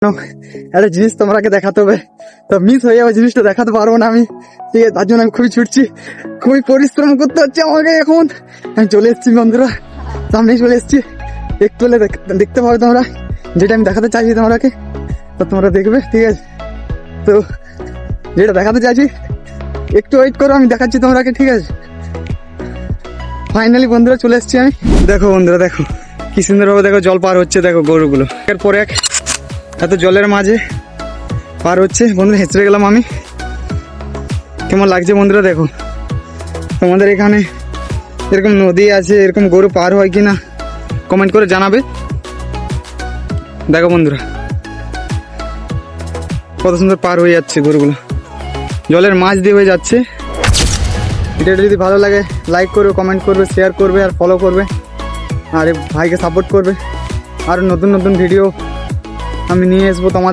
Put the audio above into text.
একটা জিনিস তোমাকে দেখাতে হবে, তো মিস হয়ে যাবে, জিনিসটা দেখাতে পারবো না আমি, ঠিক আছে? তার জন্য আমি খুবই ছুটছি, খুবই পরিশ্রম করতে হচ্ছে আমাকে এখন। আমি চলে এসেছি বন্ধুরা, সামনেই চলে এসেছি, একটু হলে দেখতে পাবে তোমরা যেটা আমি দেখাতে চাইছি তোমাকে, তো তোমরা দেখবে, ঠিক আছে? তো যেটা দেখাতে চাইছি একটু ওয়েট করো, আমি দেখাচ্ছি তোমাকে, ঠিক আছে? ফাইনালি বন্ধুরা চলে এসেছি আমি। দেখো বন্ধুরা, দেখো কি সুন্দরভাবে দেখো জল পার হচ্ছে, দেখো গরুগুলো একের পর এক এত জলের মাঝে পার হচ্ছে। বন্ধুরা হেঁচড়ে গেলাম আমি, কেমন লাগছে বন্ধুরা দেখো। তোমাদের এখানে এরকম নদী আছে, এরকম গরু পার হয় কিনা কমেন্ট করে জানাবে। দেখো বন্ধুরা কত সুন্দর পার হয়ে যাচ্ছে গরুগুলো, জলের মাঝ দিয়ে হয়ে যাচ্ছে। ভিডিওটা যদি ভালো লাগে লাইক করবে, কমেন্ট করবে, শেয়ার করবে আর ফলো করবে, আর এই ভাইকে সাপোর্ট করবে। আর নতুন নতুন ভিডিও আমি নিয়ে আসবো তোমাদের।